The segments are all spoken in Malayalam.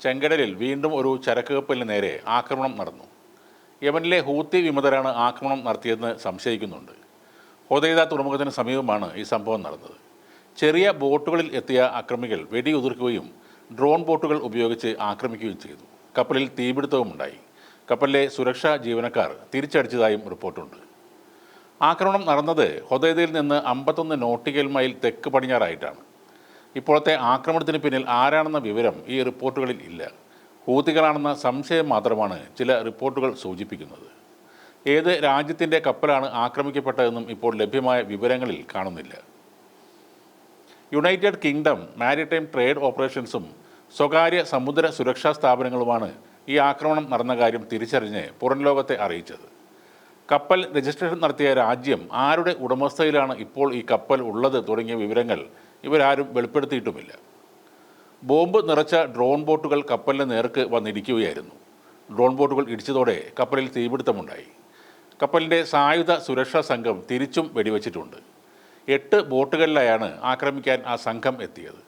ചെങ്കടലിൽ വീണ്ടും ഒരു ചരക്ക് കപ്പലിന് നേരെ ആക്രമണം നടന്നു. യമനിലെ ഹൂത്തി വിമതരാണ് ആക്രമണം നടത്തിയതെന്ന് സംശയിക്കുന്നുണ്ട്. ഹൊദൈദ തുറമുഖത്തിന് സമീപമാണ് ഈ സംഭവം നടന്നത്. ചെറിയ ബോട്ടുകളിൽ എത്തിയ അക്രമികൾ വെടിയുതിർക്കുകയും ഡ്രോൺ ബോട്ടുകൾ ഉപയോഗിച്ച് ആക്രമിക്കുകയും ചെയ്തു. കപ്പലിൽ തീപിടുത്തവുമുണ്ടായി. കപ്പലിലെ സുരക്ഷാ ജീവനക്കാർ തിരിച്ചടിച്ചതായും റിപ്പോർട്ടുണ്ട്. ആക്രമണം നടന്നത് ഹൊദൈദയിൽ നിന്ന് 51 നോട്ടിക്കൽ മൈൽ തെക്ക് പടിഞ്ഞാറായിട്ടാണ്. ഇപ്പോഴത്തെ ആക്രമണത്തിന് പിന്നിൽ ആരാണെന്ന വിവരം ഈ റിപ്പോർട്ടുകളിൽ ഇല്ല. ഹൂതികളാണെന്ന സംശയം മാത്രമാണ് ചില റിപ്പോർട്ടുകൾ സൂചിപ്പിക്കുന്നത്. ഏത് രാജ്യത്തിൻ്റെ കപ്പലാണ് ആക്രമിക്കപ്പെട്ടതെന്നും ഇപ്പോൾ ലഭ്യമായ വിവരങ്ങളിൽ കാണുന്നില്ല. യുണൈറ്റഡ് കിങ്ഡം മാരിടൈം ട്രേഡ് ഓപ്പറേഷൻസും സ്വകാര്യ സമുദ്ര സുരക്ഷാ സ്ഥാപനങ്ങളുമാണ് ഈ ആക്രമണം നടന്ന കാര്യം തിരിച്ചറിഞ്ഞ് പുറം ലോകത്തെ അറിയിച്ചത്. കപ്പൽ രജിസ്ട്രേഷൻ നടത്തിയ രാജ്യം, ആരുടെ ഉടമസ്ഥയിലാണ് ഇപ്പോൾ ഈ കപ്പൽ ഉള്ളത് തുടങ്ങിയ വിവരങ്ങൾ ഇവരാരും വെളിപ്പെടുത്തിയിട്ടുമില്ല. ബോംബ് നിറച്ച ഡ്രോൺ ബോട്ടുകൾ കപ്പലിന് നേർക്ക് വന്നിടിക്കുകയായിരുന്നു. ഡ്രോൺ ബോട്ടുകൾ ഇടിച്ചതോടെ കപ്പലിൽ തീപിടുത്തമുണ്ടായി. കപ്പലിൻ്റെ സായുധ സുരക്ഷാ സംഘം തിരിച്ചും വെടിവെച്ചിട്ടുണ്ട്. 8 ബോട്ടുകളിലായാണ് ആക്രമിക്കാൻ ആ സംഘം എത്തിയത്.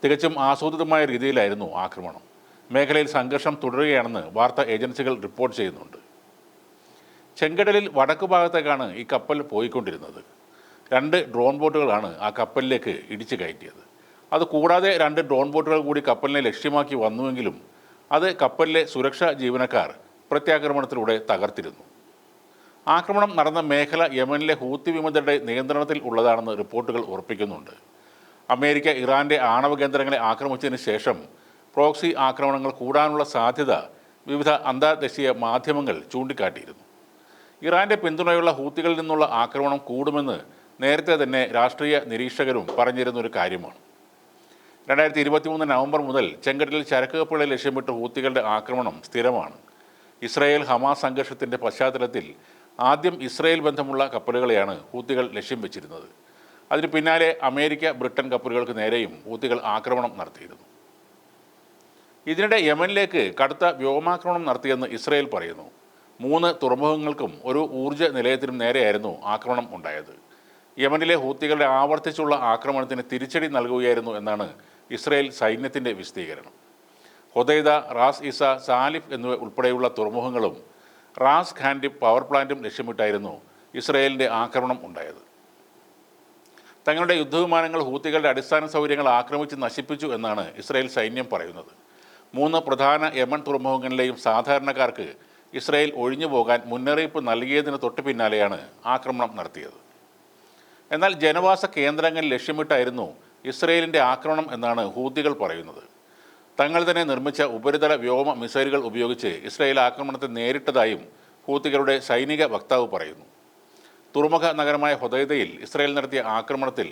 തികച്ചും ആസൂത്രിതമായ രീതിയിലായിരുന്നു ആക്രമണം. മേഖലയിൽ സംഘർഷം തുടരുകയാണെന്ന് വാർത്താ ഏജൻസികൾ റിപ്പോർട്ട് ചെയ്യുന്നുണ്ട്. ചെങ്കടലിൽ വടക്കു ഭാഗത്തേക്കാണ് ഈ കപ്പൽ പോയിക്കൊണ്ടിരുന്നത്. 2 ഡ്രോൺ ബോട്ടുകളാണ് ആ കപ്പലിലേക്ക് ഇടിച്ചു കയറ്റിയത്. അതുകൂടാതെ 2 ഡ്രോൺ ബോട്ടുകൾ കൂടി കപ്പലിനെ ലക്ഷ്യമാക്കി വന്നുവെങ്കിലും അത് കപ്പലിലെ സുരക്ഷാ ജീവനക്കാർ പ്രത്യാക്രമണത്തിലൂടെ തകർത്തിരുന്നു. ആക്രമണം നടന്ന മേഖല യമനിലെ ഹൂത്തി വിമതരുടെ നിയന്ത്രണത്തിൽ ഉള്ളതാണെന്ന് റിപ്പോർട്ടുകൾ ഉറപ്പിക്കുന്നുണ്ട്. അമേരിക്ക ഇറാൻ്റെ ആണവ കേന്ദ്രങ്ങളെ ആക്രമിച്ചതിന് ശേഷം പ്രോക്സി ആക്രമണങ്ങൾ കൂടാനുള്ള സാധ്യത വിവിധ അന്തർദേശീയ മാധ്യമങ്ങൾ ചൂണ്ടിക്കാട്ടിയിരുന്നു. ഇറാൻ്റെ പിന്തുണയുള്ള ഹൂത്തികളിൽ നിന്നുള്ള ആക്രമണം കൂടുമെന്ന് നേരത്തെ തന്നെ രാഷ്ട്രീയ നിരീക്ഷകരും പറഞ്ഞിരുന്നൊരു കാര്യമാണ്. 2023 നവംബർ മുതൽ ചെങ്കടലിൽ ചരക്ക് കപ്പലുകളെ ലക്ഷ്യമിട്ട് ഹൂത്തികളുടെ ആക്രമണം സ്ഥിരമാണ്. ഇസ്രായേൽ ഹമാസ് സംഘർഷത്തിൻ്റെ പശ്ചാത്തലത്തിൽ ആദ്യം ഇസ്രായേൽ ബന്ധമുള്ള കപ്പലുകളെയാണ് ഹൂത്തികൾ ലക്ഷ്യം വെച്ചിരുന്നത്. അതിന് പിന്നാലെ അമേരിക്ക, ബ്രിട്ടൻ കപ്പലുകൾക്ക് നേരെയും ഹൂത്തികൾ ആക്രമണം നടത്തിയിരുന്നു. ഇതിനിടെ യമനിലേക്ക് കടുത്ത വ്യോമാക്രമണം നടത്തിയെന്ന് ഇസ്രായേൽ പറയുന്നു. 3 തുറമുഖങ്ങൾക്കും ഒരു ഊർജ്ജ നിലയത്തിനും നേരെയായിരുന്നു ആക്രമണം ഉണ്ടായത്. യമനിലെ ഹൂത്തികളുടെ ആവർത്തിച്ചുള്ള ആക്രമണത്തിന് തിരിച്ചടി നൽകുകയായിരുന്നു എന്നാണ് ഇസ്രായേൽ സൈന്യത്തിൻ്റെ വിശദീകരണം. ഹൊദൈദ, റാസ് ഇസ, സാലിഫ് എന്നിവ ഉൾപ്പെടെയുള്ള തുറമുഖങ്ങളും റാസ് ഖാൻഡി പവർ പ്ലാന്റും ലക്ഷ്യമിട്ടായിരുന്നു ഇസ്രായേലിൻ്റെ ആക്രമണം ഉണ്ടായത്. തങ്ങളുടെ യുദ്ധവിമാനങ്ങൾ ഹൂത്തികളുടെ അടിസ്ഥാന സൗകര്യങ്ങൾ ആക്രമിച്ച് നശിപ്പിച്ചു എന്നാണ് ഇസ്രായേൽ സൈന്യം പറയുന്നത്. 3 പ്രധാന യമൻ തുറമുഖങ്ങളിലെയും സാധാരണക്കാർക്ക് ഇസ്രായേൽ ഒഴിഞ്ഞു പോകാൻ മുന്നറിയിപ്പ് നൽകിയതിന് തൊട്ടു പിന്നാലെയാണ് ആക്രമണം നടത്തിയത്. എന്നാൽ ജനവാസ കേന്ദ്രങ്ങൾ ലക്ഷ്യമിട്ടായിരുന്നു ഇസ്രായേലിൻ്റെ ആക്രമണം എന്നാണ് ഹൂത്തികൾ പറയുന്നത്. തങ്ങൾ തന്നെ നിർമ്മിച്ച ഉപരിതല വ്യോമ മിസൈലുകൾ ഉപയോഗിച്ച് ഇസ്രായേൽ ആക്രമണത്തെ നേരിട്ടതായും ഹൂത്തികളുടെ സൈനിക വക്താവ് പറയുന്നു. തുറമുഖ നഗരമായ ഹൊദൈദയിൽ ഇസ്രായേൽ നടത്തിയ ആക്രമണത്തിൽ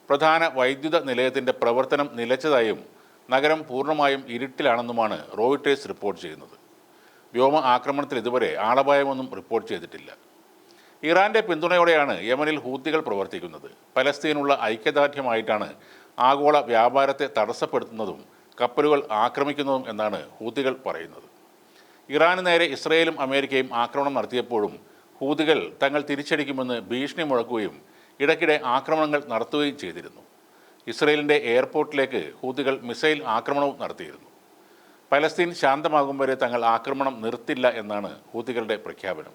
പ്രധാന വൈദ്യുത നിലയത്തിൻ്റെ പ്രവർത്തനം നിലച്ചതായും നഗരം പൂർണ്ണമായും ഇരുട്ടിലാണെന്നുമാണ് റോയിട്ടേഴ്സ് റിപ്പോർട്ട് ചെയ്യുന്നത്. വ്യോമ ആക്രമണത്തിൽ ഇതുവരെ ആളപായമൊന്നും റിപ്പോർട്ട് ചെയ്തിട്ടില്ല. ഇറാൻ്റെ പിന്തുണയോടെയാണ് യമനിൽ ഹൂത്തികൾ പ്രവർത്തിക്കുന്നത്. പലസ്തീനുള്ള ഐക്യദാർഢ്യമായിട്ടാണ് ആഗോള വ്യാപാരത്തെ തടസ്സപ്പെടുത്തുന്നതും കപ്പലുകൾ ആക്രമിക്കുന്നതും എന്നാണ് ഹൂത്തികൾ പറയുന്നത്. ഇറാന് നേരെ ഇസ്രായേലും അമേരിക്കയും ആക്രമണം നടത്തിയപ്പോഴും ഹൂത്തികൾ തങ്ങൾ തിരിച്ചടിക്കുമെന്ന് ഭീഷണി മുഴക്കുകയും ഇടയ്ക്കിടെ ആക്രമണങ്ങൾ നടത്തുകയും ചെയ്തിരുന്നു. ഇസ്രായേലിൻ്റെ എയർപോർട്ടിലേക്ക് ഹൂത്തികൾ മിസൈൽ ആക്രമണവും നടത്തിയിരുന്നു. പലസ്തീൻ ശാന്തമാകും വരെ തങ്ങൾ ആക്രമണം നിർത്തില്ല എന്നാണ് ഹൂത്തികളുടെ പ്രഖ്യാപനം.